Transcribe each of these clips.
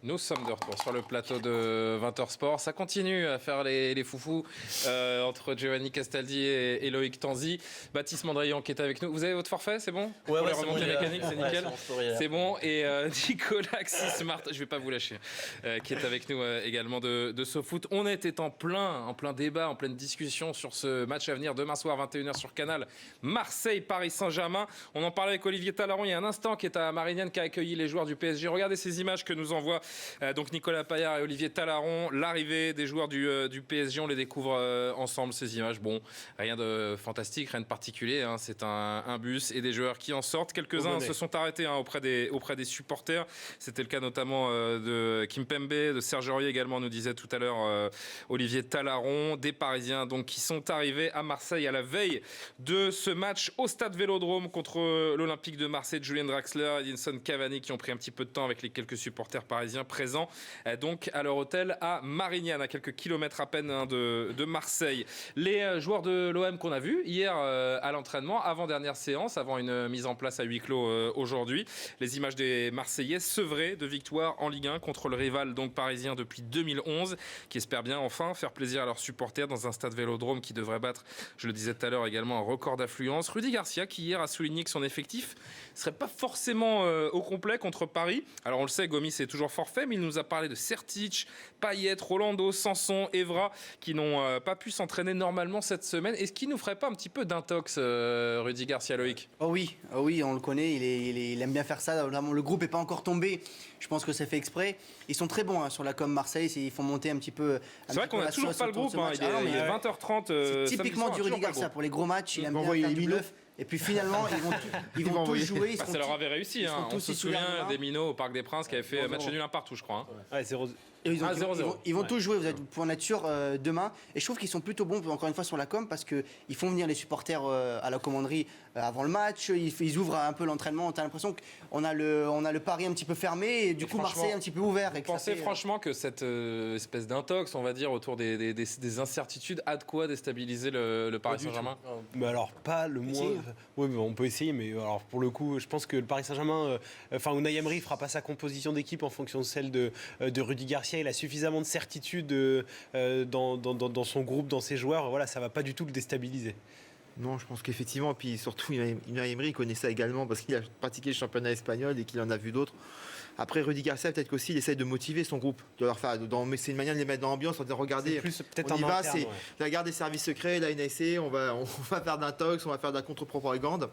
Nous sommes de retour sur le plateau de 20h Sport. Ça continue à faire les foufous entre Giovanni Castaldi et Loïc Tanzi. Baptiste Mandrian qui est avec nous. Vous avez votre forfait, c'est bon? Ouais, pour les c'est remontées bon, mécaniques, c'est nickel. C'est bon. Et Nicolas Xismart, je vais pas vous lâcher, qui est avec nous également de SoFoot. On était en plein débat, en pleine discussion sur ce match à venir demain soir 21h sur Canal. Marseille-Paris Saint-Germain. On en parlait avec Olivier Talaron il y a un instant, qui est à Marignane, qui a accueilli les joueurs du PSG. Regardez ces images que nous envoient donc Nicolas Paillard et Olivier Talaron. L'arrivée des joueurs du PSG, on les découvre ensemble, ces images. Bon, rien de fantastique, rien de particulier, hein. C'est un bus et des joueurs qui en sortent. Quelques-uns se sont arrêtés auprès des supporters. C'était le cas notamment de Kimpembe, de Serge Aurier également, nous disait tout à l'heure Olivier Talaron. Des Parisiens donc qui sont arrivés à Marseille à la veille de ce match au stade Vélodrome contre l'Olympique de Marseille. Julien Draxler, Edinson Cavani qui ont pris un petit peu de temps avec les quelques supporters parisiens présents donc à leur hôtel à Marignane, à quelques kilomètres à peine de Marseille. Les joueurs de l'OM qu'on a vus hier à l'entraînement, avant-dernière séance, avant une mise en place à huis clos aujourd'hui. Les images des Marseillais sevrés de victoire en Ligue 1 contre le rival donc parisien depuis 2011, qui espère bien enfin faire plaisir à leurs supporters dans un stade Vélodrome qui devrait battre, je le disais tout à l'heure également, un record d'affluence. Rudy Garcia qui hier a souligné que son effectif ne serait pas forcément au complet contre Paris. Alors on le sait, Gomis est toujours forfait, mais il nous a parlé de Sertic, Payet, Rolando, Sanson, Evra, qui n'ont pas pu s'entraîner normalement cette semaine. Est-ce qu'il nous ferait pas un petit peu d'intox, Rudy Garcia, Loïc? Oh oui, on le connaît, il aime bien faire ça. Le groupe n'est pas encore tombé, je pense que c'est fait exprès. Ils sont très bons sur la com Marseille, ils font monter un petit peu. C'est vrai qu'on n'a toujours pas le groupe, il est 20h30. C'est typiquement du Rudy Garcia pour les gros matchs, il aime bien faire du bluff. Et puis finalement, ils vont tous jouer. Ça leur avait réussi. On se souvient des Minots au Parc des Princes qui avaient fait match nul un partout, je crois. Ouais, 0-0. Ils vont tous jouer, vous êtes pour en être sûr, demain. Et je trouve qu'ils sont plutôt bons, encore une fois, sur la com, parce qu'ils font venir les supporters à la commanderie avant le match. Ils ouvrent un peu l'entraînement. On a l'impression qu'on a le pari un petit peu fermé, et du coup, Marseille un petit peu ouvert. Vous pensez franchement que cette espèce d'intox, on va dire, autour des incertitudes, a de quoi déstabiliser le Paris Saint-Germain? Mais alors, pas le moins. Oui, on peut essayer, mais alors pour le coup, je pense que le Paris Saint-Germain, Unai Emery fera pas sa composition d'équipe en fonction de celle de Rudy Garcia. Il a suffisamment de certitude dans son groupe, dans ses joueurs. Voilà, ça va pas du tout le déstabiliser. Non, je pense qu'effectivement, puis surtout, Unai Emery connaît ça également parce qu'il a pratiqué le championnat espagnol et qu'il en a vu d'autres. Après, Rudy Garcia, peut-être qu'aussi, il essaie de motiver son groupe, de leur faire, mais c'est une manière de les mettre dans l'ambiance, en disant regardez, on y va, c'est la garde des services secrets, la NSC, on va faire d'intox, on va faire de la contre-propagande.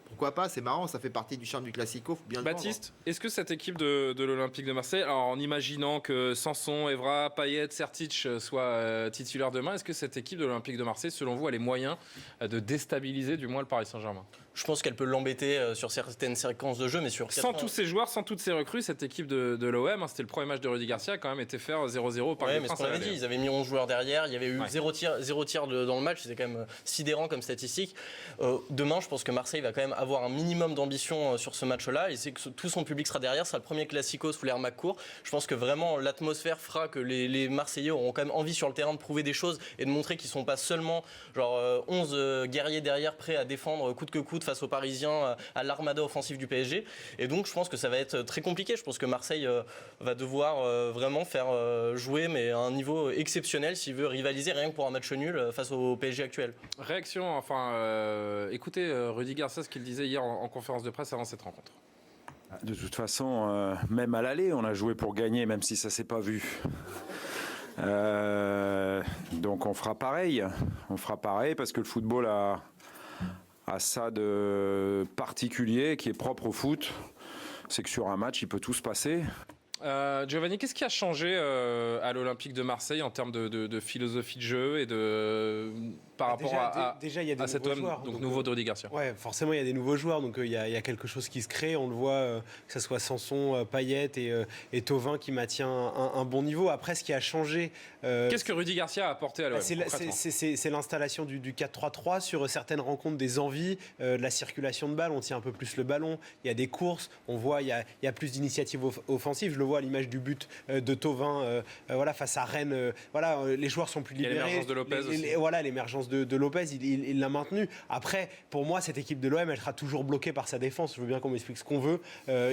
Pourquoi pas, c'est marrant, ça fait partie du charme du Classico, faut bien le Baptiste, est-ce que cette équipe de l'Olympique de Marseille, alors en imaginant que Sanson, Evra, Payet, Sertic soient titulaires demain, est-ce que cette équipe de l'Olympique de Marseille, selon vous, a les moyens de déstabiliser du moins le Paris Saint-Germain? Je pense qu'elle peut l'embêter sur certaines séquences de jeu, mais sur... Sans tous ces joueurs, sans toutes ces recrues, cette équipe de l'OM, c'était le premier match de Rudy Garcia, a quand même été faire 0-0 au Parc des Princes. Mais ce qu'on avait dit, ils avaient mis 11 joueurs derrière, il y avait eu 0 tir dans le match, c'était quand même sidérant comme statistique. Demain, je pense que Marseille va quand même avoir un minimum d'ambition sur ce match-là, et c'est que tout son public sera derrière, ce sera le premier Classico sous l'ère McCourt. Je pense que vraiment l'atmosphère fera que les Marseillais auront quand même envie sur le terrain de prouver des choses et de montrer qu'ils ne sont pas seulement 11 guerriers derrière prêts à défendre coûte que coûte face aux Parisiens, à l'armada offensif du PSG. Et donc je pense que ça va être très compliqué. Je pense que Marseille va devoir vraiment faire jouer, mais à un niveau exceptionnel s'il veut rivaliser rien que pour un match nul face au PSG actuel. Réaction, écoutez Rudy Garcia, ce qu'il disait hier en conférence de presse avant cette rencontre. De toute façon, même à l'aller, on a joué pour gagner, même si ça s'est pas vu. Donc on fera pareil. On fera pareil parce que le football a ça de particulier qui est propre au foot. C'est que sur un match, il peut tout se passer. Giovanni, qu'est-ce qui a changé à l'Olympique de Marseille en termes de philosophie de jeu et par rapport à cet homme donc nouveau de Rudy Garcia? Ouais, forcément il y a des nouveaux joueurs, donc il y a quelque chose qui se crée. On le voit, que ce soit Sanson, Payet et Thauvin qui maintient un bon niveau. Après, ce qui a changé, qu'est-ce que Rudy Garcia a apporté à l'OM? C'est l'installation du 4-3-3 sur certaines rencontres, des envies, de la circulation de balles. On tient un peu plus le ballon. Il y a des courses. On voit il y a plus d'initiatives offensives. Je le vois à l'image du but de Thauvin, face à Rennes. Les joueurs sont plus libérés. Il y a l'émergence de Lopez aussi. L'émergence présence de Lopez, il l'a maintenu. Après, pour moi, cette équipe de l'OM, elle sera toujours bloquée par sa défense. Je veux bien qu'on m'explique ce qu'on veut.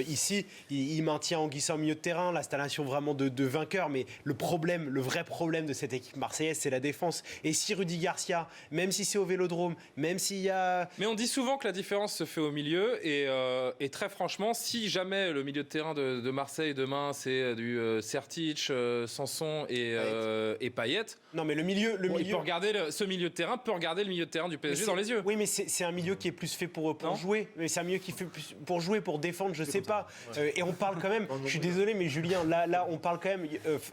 Ici, il maintient Anguissa au milieu de terrain, l'installation vraiment de vainqueur. Mais le vrai problème de cette équipe marseillaise, c'est la défense. Et si Rudy Garcia, même si c'est au Vélodrome, même s'il y a... Mais on dit souvent que la différence se fait au milieu. Et très franchement, si jamais le milieu de terrain de Marseille demain, c'est du Sertic, Sanson et Payet. Non, mais le milieu... Il peut regarder ce milieu de terrain peut regarder le milieu de terrain du PSG dans les yeux. Oui, mais c'est un milieu qui est plus fait pour jouer. Mais c'est un milieu qui est fait plus pour jouer, pour défendre, je sais pas. Et on parle quand même, je suis désolé, mais Julien, là on parle quand même,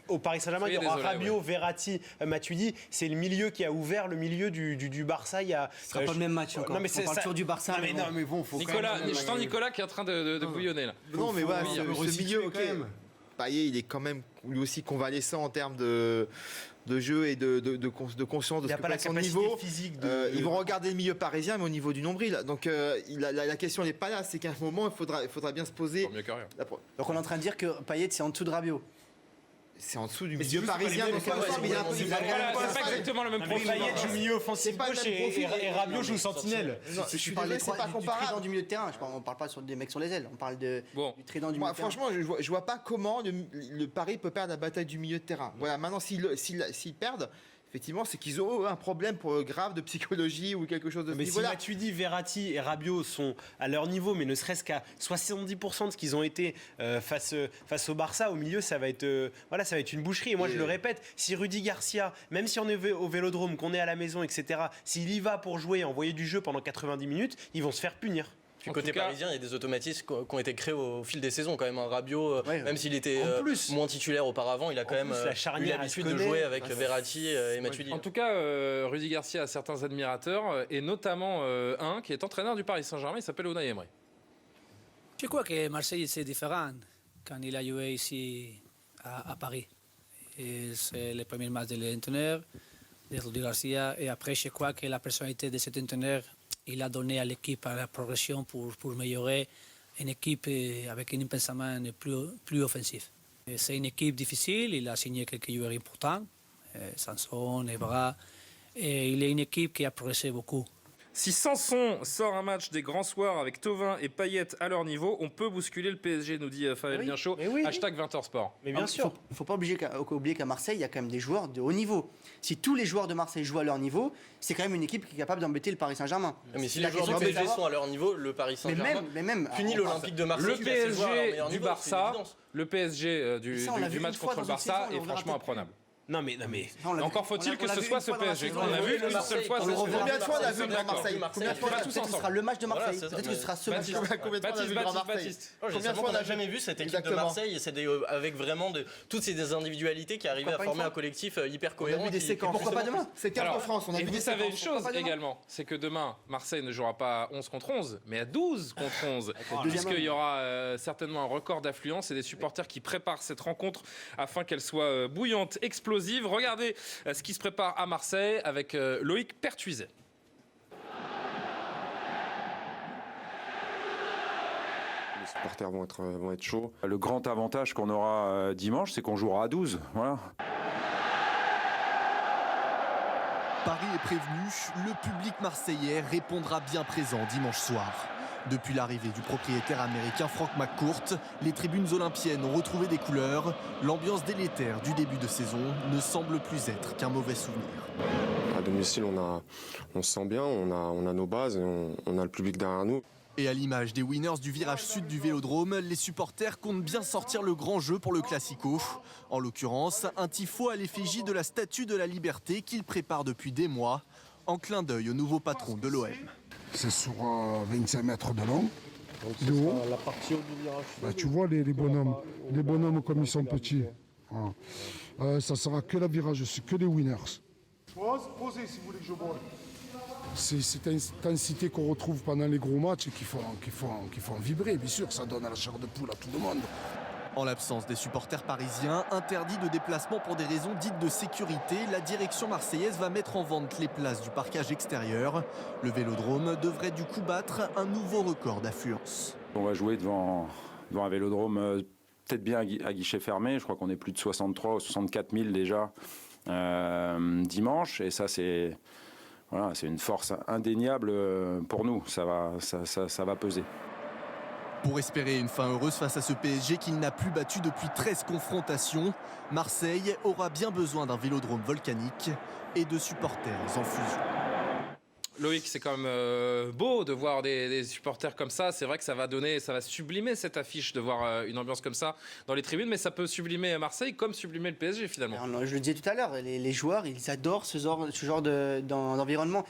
au Paris Saint-Germain, il y aura Rabiot, Verratti, Matuidi. C'est le milieu qui a ouvert le milieu du Barça. Ce sera pas le même match encore. Non, mais on parle toujours du Barça. Mais bon, faut je sens Nicolas qui est en train de bouillonner là. Non, mais voilà, ce milieu, ok. Payet, il est quand même lui aussi convalescent en termes de jeu et de conscience de ce que peut être son niveau. Ils vont regarder le milieu parisien, mais au niveau du nombril. Donc la question n'est pas là. C'est qu'à un moment, il faudra bien se poser. Mieux que rien. Donc on est en train de dire que Payet, c'est en dessous de Rabiot. C'est en dessous du milieu parisien. C'est pas exactement le même profil. Payet joue milieu offensif gauche et Rabiot joue sentinelle. Je suis pas comparable du milieu de terrain. On parle pas sur des mecs sur les ailes. On parle du trident du milieu de terrain. Franchement, je vois pas comment le Paris peut perdre la bataille du milieu de terrain. Voilà, maintenant s'ils perdent, effectivement, c'est qu'ils ont un problème grave de psychologie ou quelque chose de ce niveau-là. Mais si Matuidi, Verratti et Rabiot sont à leur niveau, mais ne serait-ce qu'à 70% de ce qu'ils ont été face au Barça, au milieu, ça va être une boucherie. Et moi, je le répète, si Rudy Garcia, même si on est au Vélodrome, qu'on est à la maison, etc., s'il y va pour jouer, envoyer du jeu pendant 90 minutes, ils vont se faire punir. Puis côté parisien, il y a des automatismes qui ont été créés au fil des saisons quand même. Un Rabiot, même s'il était moins titulaire auparavant, il a quand même eu l'habitude de jouer avec Verratti et Matuidi. En tout cas, Rudy Garcia a certains admirateurs, et notamment un qui est entraîneur du Paris Saint-Germain, il s'appelle Unai Emery. Je crois que Marseille c'est différent quand il a joué ici à Paris. Et c'est le premier match de l'entraîneur, de Rudy Garcia, et après je crois que la personnalité de cet entraîneur il a donné à l'équipe la progression pour améliorer une équipe avec un pensement plus offensif. C'est une équipe difficile, il a signé quelques joueurs importants, Sanson, Evra, et il est une équipe qui a progressé beaucoup. Si Sanson sort un match des grands soirs avec Thauvin et Payet à leur niveau, on peut bousculer le PSG, nous dit Fabien Bienchaud. Hashtag 20h Sport. Mais bien sûr. Il ne faut pas oublier qu'à Marseille, il y a quand même des joueurs de haut niveau. Si tous les joueurs de Marseille jouent à leur niveau, c'est quand même une équipe qui est capable d'embêter le Paris Saint-Germain. Mais si les joueurs du PSG sont à leur niveau, le Paris Saint-Germain punit l'Olympique de Marseille. Le PSG du Barça, le PSG du match contre le Barça est franchement imprenable. Non mais encore faut-il que ce soit ce PSG. On a vu une seule fois. Combien de fois on a vu le Grand Marseille? Combien de fois ce sera le match de Marseille? Peut-être que ce sera ce match. Combien de fois on a vu le Grand Marseille? Combien de fois on n'a jamais vu cette équipe de Marseille avec vraiment toutes ces individualités qui arrivaient à former un collectif hyper cohérent. On a vu des séquences. Pourquoi pas demain? C'est Cap de France. Et vous savez une chose également, c'est que demain Marseille ne jouera pas à 11 contre 11, mais à 12 contre 11, puisqu'il y aura certainement un record d'affluence et des supporters qui préparent cette rencontre afin qu'elle soit bouillante, explosive. Regardez ce qui se prépare à Marseille avec Loïc Pertuiset. Les supporters vont être chauds. Le grand avantage qu'on aura dimanche, c'est qu'on jouera à 12. Voilà. Paris est prévenu, le public marseillais répondra bien présent dimanche soir. Depuis l'arrivée du propriétaire américain Frank McCourt, les tribunes olympiennes ont retrouvé des couleurs. L'ambiance délétère du début de saison ne semble plus être qu'un mauvais souvenir. À domicile, on se sent bien, on a nos bases et on a le public derrière nous. Et à l'image des winners du virage sud du Vélodrome, les supporters comptent bien sortir le grand jeu pour le Classico. En l'occurrence, un tifo à l'effigie de la Statue de la Liberté qu'ils préparent depuis des mois, en clin d'œil au nouveau patron de l'OM. C'est sur 25 mètres de long. De haut. La partie haut du virage. Tu vois les bonhommes comme ils sont petits. Ça sera que la virage, c'est que les winners. Posez si vous voulez que je vole. C'est cette intensité qu'on retrouve pendant les gros matchs et qui font vibrer, bien sûr, ça donne à la chair de poule à tout le monde. En l'absence des supporters parisiens, interdits de déplacement pour des raisons dites de sécurité, la direction marseillaise va mettre en vente les places du parquage extérieur. Le Vélodrome devrait du coup battre un nouveau record d'affluence. On va jouer devant un Vélodrome peut-être bien à guichet fermé. Je crois qu'on est plus de 63 ou 64 000 déjà dimanche. Et ça, c'est Voilà, c'est une force indéniable pour nous. Ça va peser. Pour espérer une fin heureuse face à ce PSG qu'il n'a plus battu depuis 13 confrontations, Marseille aura bien besoin d'un vélodrome volcanique et de supporters en fusion. Loïc, c'est quand même beau de voir des supporters comme ça. C'est vrai que ça va sublimer cette affiche de voir une ambiance comme ça dans les tribunes, mais ça peut sublimer Marseille comme sublimer le PSG finalement. Alors, je le disais tout à l'heure, les joueurs, ils adorent ce genre d'environnement.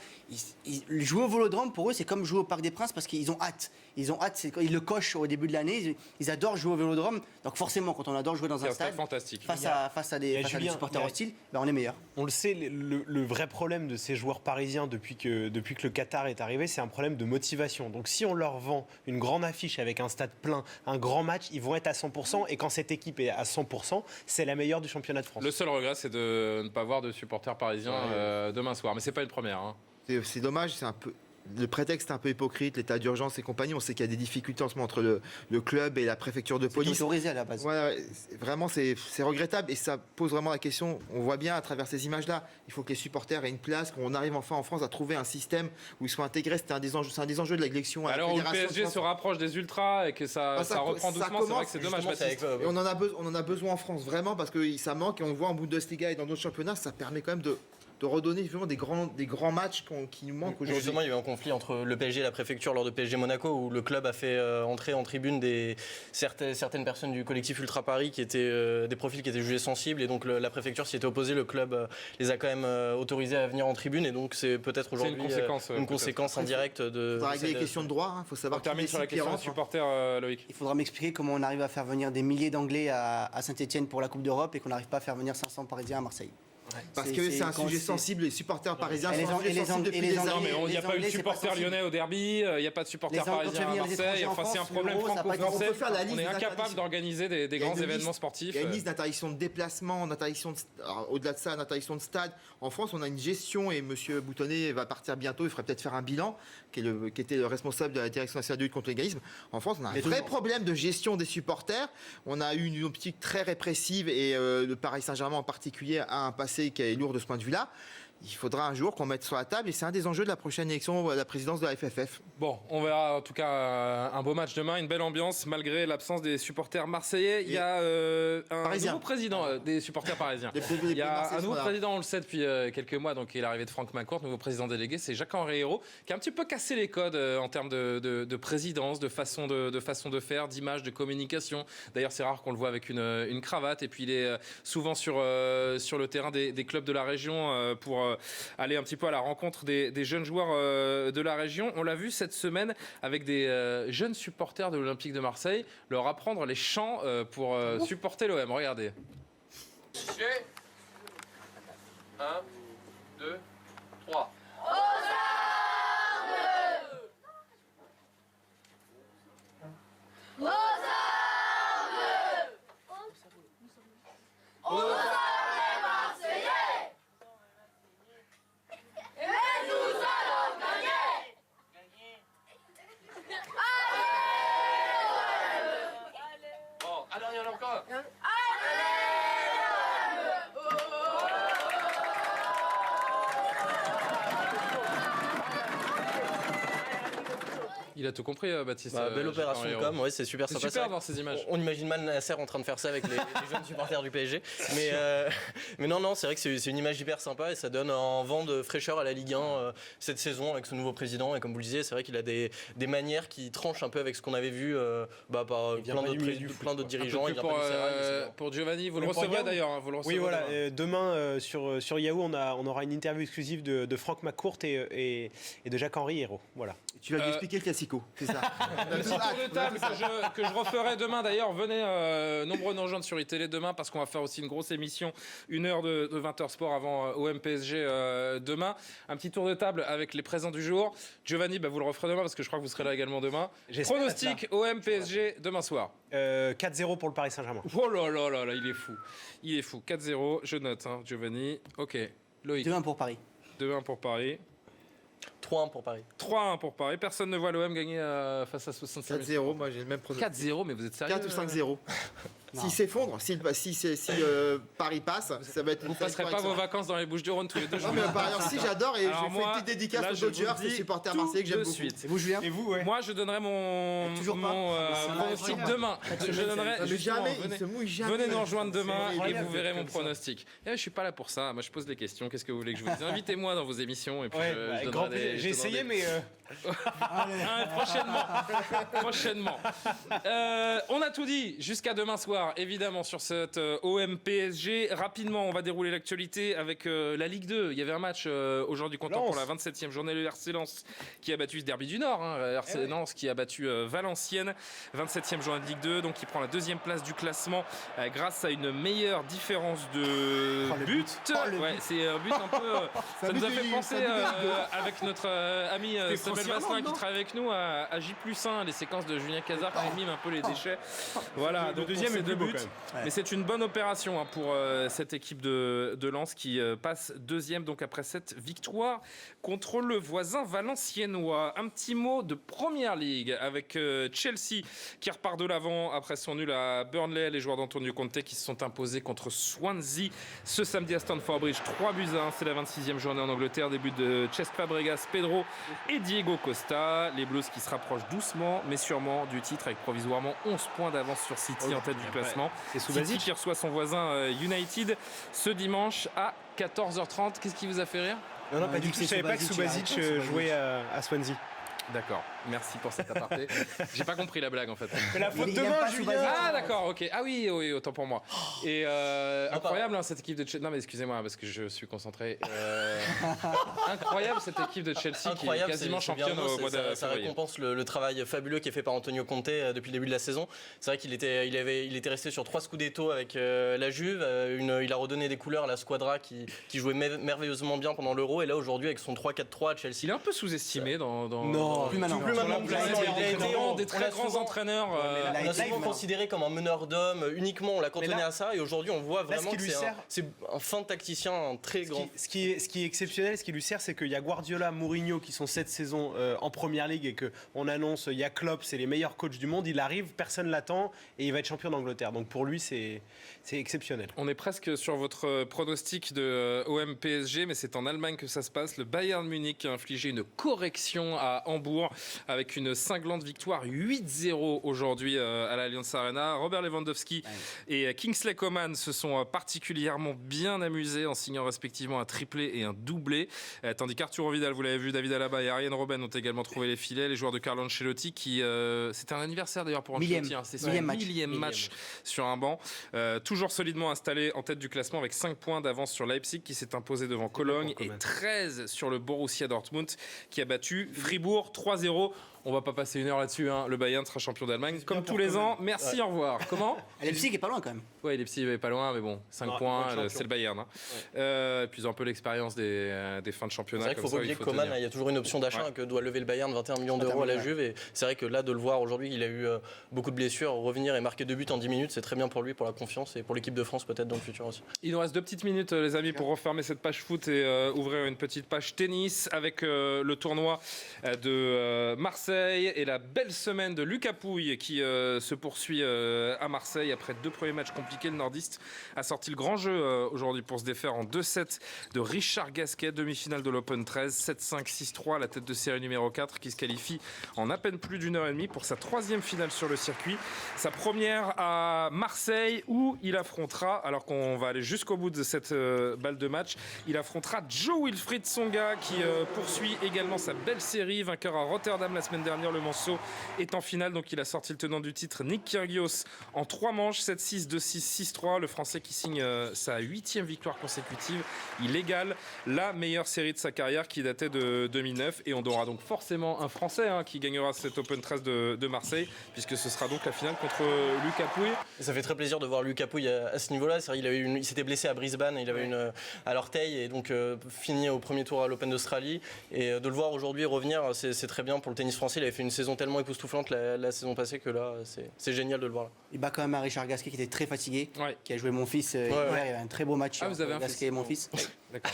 Jouer au Vélodrome, pour eux, c'est comme jouer au Parc des Princes parce qu'ils ont hâte. Ils le cochent au début de l'année. Ils adorent jouer au Vélodrome. Donc forcément, quand on adore jouer dans un stade fantastique. Face à des supporters hostiles, on est meilleur. On le sait, le vrai problème de ces joueurs parisiens depuis que le Qatar est arrivé, c'est un problème de motivation. Donc si on leur vend une grande affiche avec un stade plein, un grand match, ils vont être à 100%. Et quand cette équipe est à 100%, c'est la meilleure du championnat de France. Le seul regret, c'est de ne pas voir de supporters parisiens demain soir. Mais c'est pas une première. Hein. C'est dommage, c'est un peu... Le prétexte est un peu hypocrite, l'état d'urgence et compagnie. On sait qu'il y a des difficultés en ce moment entre le club et la préfecture de police. C'est autorisé à la base. Ouais, vraiment, c'est regrettable et ça pose vraiment la question. On voit bien à travers ces images-là, il faut que les supporters aient une place, qu'on arrive enfin en France à trouver un système où ils soient intégrés. C'est un des enjeux de l'élection. Alors où le PSG se rapproche des ultras et que ça reprend doucement, c'est vrai que c'est dommage. Et on en a besoin en France, vraiment, parce que ça manque et on le voit en Bundesliga et dans d'autres championnats, ça permet quand même de redonner vraiment des grands matchs qui nous manquent aujourd'hui. Justement, il y a eu un conflit entre le PSG et la préfecture lors de PSG Monaco où le club a fait entrer en tribune certaines personnes du collectif Ultra Paris qui étaient des profils qui étaient jugés sensibles et donc la préfecture s'y était opposée. Le club les a quand même autorisés à venir en tribune et donc c'est peut-être aujourd'hui une conséquence indirecte de. Il faut régler les questions de droit. Il faut savoir. On termine sur la question des supporters, Loïc. Il faudra m'expliquer comment on arrive à faire venir des milliers d'Anglais à Saint-Etienne pour la Coupe d'Europe et qu'on n'arrive pas à faire venir 500 Parisiens à Marseille. Parce que c'est un sujet sensible, les supporters parisiens sont sensibles depuis des années. Non, mais il n'y a pas eu de supporters lyonnais au derby, il n'y a pas de supporters parisiens à Marseille. Enfin, c'est un problème franco-français. On est incapable d'organiser des grands événements sportifs. Il y a une liste d'interdiction de déplacement, au-delà de ça, d'interdiction de stade. En France, on a une gestion et M. Boutonnet va partir bientôt. Il ferait peut-être faire un bilan, qui était le responsable de la direction nationale de lutte contre l'égalisme. En France, on a un vrai problème de gestion des supporters. On a eu une optique très répressive et le Paris Saint-Germain en particulier a un passé qui est lourd de ce point de vue-là. Il faudra un jour qu'on mette sur la table et c'est un des enjeux de la prochaine élection à la présidence de la FFF. Bon, on verra en tout cas un beau match demain, une belle ambiance malgré l'absence des supporters marseillais. Il y a un nouveau président des supporters parisiens. Il y a un nouveau président, on le sait depuis quelques mois, donc il est arrivé de Franck McCourt, nouveau président délégué, c'est Jacques-Henri Hérault, qui a un petit peu cassé les codes en termes de présidence, de façon de faire, d'image, de communication. D'ailleurs, c'est rare qu'on le voit avec une cravate et puis il est souvent sur le terrain des clubs de la région pour aller un petit peu à la rencontre des jeunes joueurs de la région. On l'a vu cette semaine avec des jeunes supporters de l'Olympique de Marseille, leur apprendre les chants pour supporter l'OM. Regardez. 1, 2, 3. Il a tout compris, Baptiste. Belle opération de com, ouais, c'est super sympa. C'est super d'avoir ces images. On imagine mal Nasser en train de faire ça avec les jeunes supporters du PSG. Mais non, c'est vrai que c'est une image hyper sympa et ça donne un vent de fraîcheur à la Ligue 1 cette saison avec ce nouveau président. Et comme vous le disiez, c'est vrai qu'il a des manières qui tranchent un peu avec ce qu'on avait vu par plein d'autres dirigeants. Pour Giovanni, vous le recevrez d'ailleurs. Oui, voilà. Demain, sur Yahoo, on aura une interview exclusive de Franck McCourt et de Jacques-Henri Hérault. Voilà. Tu vas lui expliquer le classico, c'est ça. Un petit tour de table que je referai demain d'ailleurs. Venez nombreux nous rejoindre sur iTélé demain parce qu'on va faire aussi une grosse émission, 1 heure de 20h Sport avant OM PSG demain. Un petit tour de table avec les présents du jour. Giovanni, vous le referez demain parce que je crois que vous serez là également demain. Pronostic OM PSG demain soir. 4-0 pour le Paris Saint-Germain. Oh là là là là, il est fou. Il est fou. 4-0, je note, Giovanni. Ok. Loïc. 2-1 pour Paris. 2-1 pour Paris. 3-1 pour Paris. 3-1 pour Paris. Personne ne voit l'OM gagner face à 65 000. 4-0, moi j'ai le même pronostic. 4-0, mais vous êtes sérieux 4 ou 5-0. S'il s'effondre, si Paris passe, ça va être. Vous passerez pas vos vacances dans les Bouches-du-Rhône tous les 2 jours. Non, mais par ailleurs, si j'adore et Alors je fais une petite dédicace aux Dodgers, les supporters marseillais que j'aime beaucoup. Et vous, Julien? Et vous, ouais. Moi, je donnerai mon pronostic demain. Je donnerai. Mais jamais, il se mouille jamais. Venez nous rejoindre demain et vous verrez mon pronostic. Je suis pas là pour ça. Moi, je pose des questions. Qu'est-ce que vous voulez que je vous dise? Invitez-moi dans vos émissions et puis je donnerai des. J'ai essayé, mais. Prochainement. On a tout dit jusqu'à demain soir, évidemment, sur cette OM PSG. Rapidement, on va dérouler l'actualité avec la Ligue 2. Il y avait un match aujourd'hui comptant pour la 27e journée. Le RC Lens qui a battu ce derby du Nord. RC Lens qui a battu Valenciennes. 27e journée de Ligue 2, donc il prend la 2e place du classement grâce à une meilleure différence de but. Ouais, c'est un but un peu. Ça nous a fait penser avec notre ami Samuel Vasselin qui travaille avec nous à J+1, les séquences de Julien Cazard qui mime un peu les déchets. Voilà, donc deuxième et 2 buts. Mais c'est une bonne opération pour cette équipe de Lens qui passe 2e donc après cette victoire contre le voisin valenciennois. Un petit mot de Première Ligue avec Chelsea qui repart de l'avant après son nul à Burnley. Les joueurs d'Antonio Conte qui se sont imposés contre Swansea ce samedi à Stamford Bridge. 3-1, c'est la 26e journée en Angleterre. Début de Cesc Fabregas, Pedro et Diego Costa. Les Blues qui se rapprochent doucement mais sûrement du titre avec provisoirement 11 points d'avance sur City en tête du classement. City qui reçoit son voisin United ce dimanche à 14h30. Qu'est-ce qui vous a fait rire? Non, pas du tout. Je savais pas que Subasic jouait à Swansea. D'accord, merci pour cet aparté. J'ai pas compris la blague en fait. Mais la faute de moi, Julien. Ah d'accord, ok. Ah oui, autant pour moi. Et incroyable cette équipe de Chelsea. Non mais excusez-moi parce que je suis concentré. Incroyable cette équipe de Chelsea qui est quasiment championne au mois de février. Ça récompense le travail fabuleux qui est fait par Antonio Conte depuis le début de la saison. C'est vrai qu'il était resté sur 3 Scudetto avec la Juve. Il a redonné des couleurs à la Squadra qui jouait merveilleusement bien pendant l'Euro. Et là aujourd'hui avec son 3-4-3 à Chelsea. Il est un peu sous-estimé dans... Non. Plus maintenant. Il a été des très grands entraîneurs. On l'a souvent considéré comme un meneur d'hommes. Uniquement, on l'a cantonné à ça. Et aujourd'hui, on voit vraiment que c'est un fin tacticien, un très grand. Ce qui est exceptionnel, ce qui lui sert, c'est qu'il y a Guardiola, Mourinho qui sont cette saison en Première Ligue et qu'on annonce, il y a Klopp, c'est les meilleurs coachs du monde. Il arrive, personne l'attend et il va être champion d'Angleterre. Donc pour lui, c'est exceptionnel. On est presque sur votre pronostic de OM PSG, mais c'est en Allemagne que ça se passe. Le Bayern Munich a infligé une correction à Hambourg avec une cinglante victoire 8-0 aujourd'hui à l'Allianz Arena. Robert Lewandowski et Kingsley Coman se sont particulièrement bien amusés en signant respectivement un triplé et un doublé. Tandis qu'Arturo Vidal, vous l'avez vu, David Alaba et Arjen Robben ont également trouvé les filets. Les joueurs de Carlo Ancelotti qui... c'était un anniversaire d'ailleurs pour Ancelotti. C'est son millième match sur un banc. Toujours solidement installé en tête du classement avec 5 points d'avance sur Leipzig qui s'est imposé devant Cologne et 13 sur le Borussia Dortmund qui a battu Fribourg 3-0. On va pas passer une heure là-dessus. Le Bayern sera champion d'Allemagne comme tous les ans. Merci, au revoir. Comment? Leipzig est pas loin quand même. Oui, Leipzig est pas loin, mais bon, 5 points, c'est le Bayern. Et puis ils ont un peu l'expérience des fins de championnat. C'est vrai qu'il faut pas oublier que Coman, il y a toujours une option d'achat que doit lever le Bayern, 21 millions d'euros à la Juve. Et c'est vrai que là, de le voir aujourd'hui, il a eu beaucoup de blessures. Revenir et marquer 2 buts en 10 minutes, c'est très bien pour lui, pour la confiance et pour l'équipe de France peut-être dans le futur aussi. Il nous reste 2 petites minutes, les amis, pour refermer cette page foot et ouvrir une petite page tennis avec le tournoi de Marseille et la belle semaine de Lucas Pouille qui se poursuit à Marseille après 2 premiers matchs compliqués. Le nordiste a sorti le grand jeu aujourd'hui pour se défaire en 2-7 de Richard Gasquet, demi-finale de l'Open 13, 7-5, 6-3, la tête de série numéro 4 qui se qualifie en à peine plus d'une heure et demie pour sa 3e finale sur le circuit. Sa première à Marseille où il affrontera, alors qu'on va aller jusqu'au bout de cette balle de match, il affrontera Jo-Wilfried Tsonga qui poursuit également sa belle série, vainqueur à Rotterdam la semaine dernière. Le Manceau est en finale, donc il a sorti le tenant du titre Nick Kyrgios en 3 manches, 7-6, 2-6, 6-3. Le Français qui signe sa 8e victoire consécutive. Il égale la meilleure série de sa carrière qui datait de 2009 et on aura donc forcément un Français qui gagnera cet Open 13 de Marseille puisque ce sera donc la finale contre Lucas Pouille. Ça fait très plaisir de voir Lucas Pouille à ce niveau-là. C'est vrai, il s'était blessé à Brisbane, il avait une à l'orteil et donc fini au premier tour à l'Open d'Australie et de le voir aujourd'hui revenir, c'est très bien pour le tennis français. Il avait fait une saison tellement époustouflante la saison passée que là c'est génial de le voir là. Il bat quand même un Richard Gasquet qui était très fatigué, qui a joué mon fils hier. Il y avait un très beau match. Vous avez un Gasquet et mon fils. D'accord.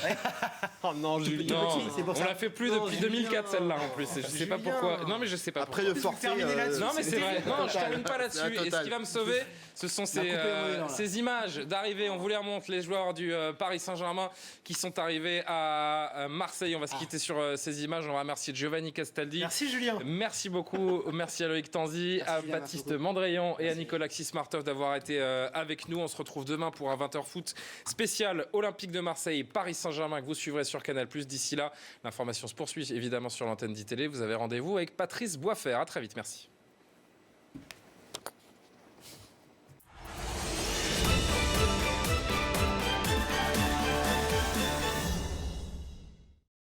Oh non, Julien. Non, c'est pour on ça. l'a fait plus depuis 2004 celle-là en plus. Et je sais pas pourquoi. Non mais je sais pas. Après pourquoi. le forfait. Non mais c'est vrai. Non, je termine pas là-dessus. C'est la Et ce totale. qui va me sauver, ce sont ces images d'arrivée. On vous les remonte, les joueurs du Paris Saint-Germain qui sont arrivés à Marseille. On va se quitter sur ces images. On va remercier Giovanni Castaldi. Merci Julien. Merci beaucoup. Merci à Loïc Tanzi, à Julien, Baptiste merci Mandreillon et à Nicolas Xismartov d'avoir été avec nous. On se retrouve demain pour un 20h foot spécial Olympique de Marseille, Paris Saint-Germain que vous suivrez sur Canal+. D'ici là, l'information se poursuit évidemment sur l'antenne d'ITélé. Vous avez rendez-vous avec Patrice Boisfer. À très vite. Merci.